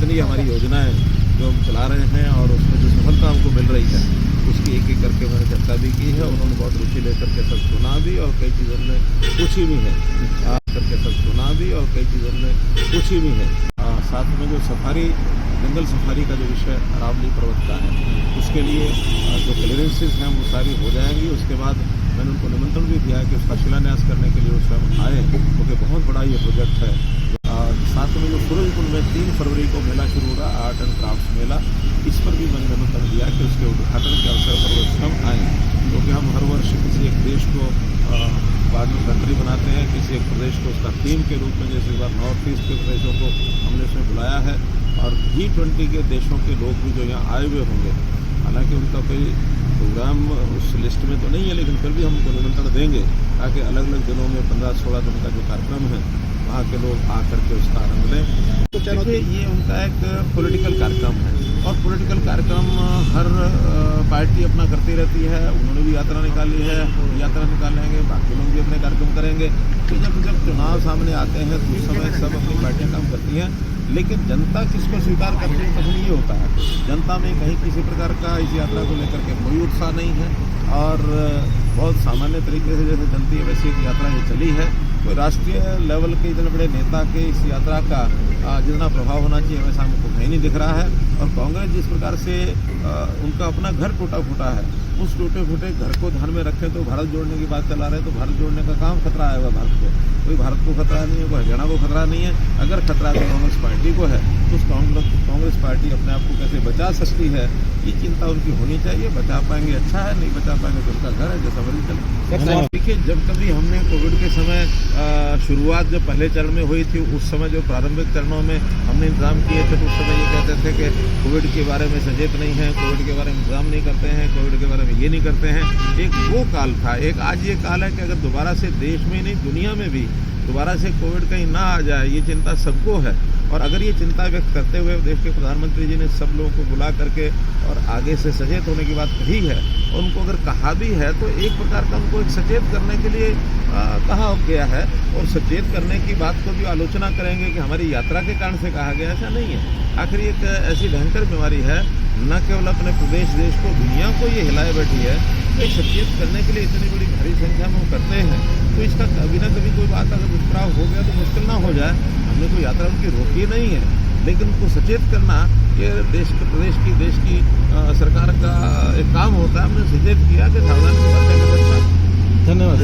जितनी हमारी योजनाएं जो हम चला रहे हैं और उसमें जो सफलता हमको मिल रही है उसकी एक करके मैंने चर्चा भी की है। उन्होंने बहुत रुचि लेकर के सब सुना भी और कई चीज़ों ने पूछी भी है करके सब सुना भी और कई चीज़ों ने पूछी भी है। साथ में जो सफारी जंगल सफारी का जो विषय अरावली पर्वत का है उसके लिए जो क्लियरेंसेस हैं वो सारी हो जाएंगी। उसके बाद मैंने उनको निमंत्रण भी दिया है कि उसका शिलान्यास करने के लिए वो स्वयं आए, क्योंकि बहुत बड़ा ये प्रोजेक्ट है। साथ में जो सूरजकुंड में 3 फरवरी को मेला शुरू होगा, आर्ट एंड क्राफ्ट मेला, इस पर भी मैंने निमंत्रण दिया कि उसके उद्घाटन के अवसर पर वो स्वयं आएँ, क्योंकि हम हर वर्ष किसी एक देश को पार्टनर कंट्री बनाते हैं, किसी एक प्रदेश को उसका थीम के रूप में, जैसे इस बार नॉर्थ ईस्ट के प्रदेशों को हमने उसमें बुलाया है और G20 के देशों के लोग भी जो यहाँ आए हुए होंगे। हालांकि उनका कोई प्रोग्राम उस लिस्ट में तो नहीं है, लेकिन फिर भी हम उनको निमंत्रण देंगे ताकि अलग अलग दिनों में 15-16 दिन का जो कार्यक्रम है वहाँ के लोग आकर के उसका आनंद लें। तो चलिए, ये उनका एक पॉलिटिकल कार्यक्रम है और पॉलिटिकल कार्यक्रम हर पार्टी अपना करती रहती है। उन्होंने भी यात्रा निकाली है, यात्रा निकालेंगे, बाकी लोग भी अपने कार्यक्रम करेंगे। तो जब चुनाव सामने आते हैं तो उस समय सब अपनी पार्टियाँ काम करती हैं, लेकिन जनता किसको स्वीकार करती है तभी ये होता है। जनता में कहीं किसी प्रकार का इस यात्रा को लेकर के कोई उत्साह नहीं है और बहुत सामान्य तरीके से जैसे चलती है वैसी एक यात्रा ये चली है। कोई राष्ट्रीय लेवल के इतने बड़े नेता के इस यात्रा का जितना प्रभाव होना चाहिए वैसा हमको कहीं नहीं दिख रहा है। और कांग्रेस जिस प्रकार से उनका अपना घर टूटा फूटा है, उस टूटे फूटे घर को ध्यान में रखें तो भारत जोड़ने की बात चला रहे हैं, तो भारत जोड़ने का काम खतरा आया हुआ भारत को। कोई भारत को खतरा नहीं है, कोई हरियाणा को खतरा नहीं है। अगर खतरा तो कांग्रेस पार्टी को है, तो उस कांग्रेस पार्टी अपने आप को कैसे बचा सकती है, ये चिंता उनकी होनी चाहिए। बचा पाएंगे अच्छा है, नहीं बचा पाएंगे तो उनका घर है, जैसा मर्जी चले। देखिए, जब कभी हमने कोविड के समय शुरुआत जब पहले चरण में हुई थी, उस समय जो प्रारंभिक चरणों में हमने इंतजाम किए थे तो उस समय ये कहते थे कि कोविड के बारे में सचेत नहीं है, कोविड के बारे में इंतजाम नहीं करते हैं, कोविड के बारे में ये नहीं करते हैं। एक वो काल था। एक आज ये काल है कि अगर दोबारा से देश में नहीं दुनिया में भी दोबारा से कोविड कहीं ना आ जाए, ये चिंता सबको है। और अगर ये चिंता व्यक्त करते हुए देश के प्रधानमंत्री जी ने सब लोगों को बुला करके और आगे से सचेत होने की बात कही है, और उनको अगर कहा भी है तो एक प्रकार का उनको एक सचेत करने के लिए कहा गया है। और सचेत करने की बात को भी आलोचना करेंगे कि हमारी यात्रा के कारण से कहा गया, ऐसा नहीं है। आखिर एक ऐसी भयंकर बीमारी है, न केवल अपने प्रदेश देश को, दुनिया को ये हिलाए बैठी है। तो सचेत करने के लिए इतनी बड़ी भारी संख्या में वो करते हैं, तो इसका कभी ना कभी कोई बात अगर दुष्प्रभाव हो गया तो मुश्किल ना हो जाए। हमने कोई यात्रा उनकी रोकी नहीं है, लेकिन उनको सचेत करना ये प्रदेश की सरकार का एक काम होता है। हमने सचेत किया कि सावधानी बरतने के साथ। धन्यवाद।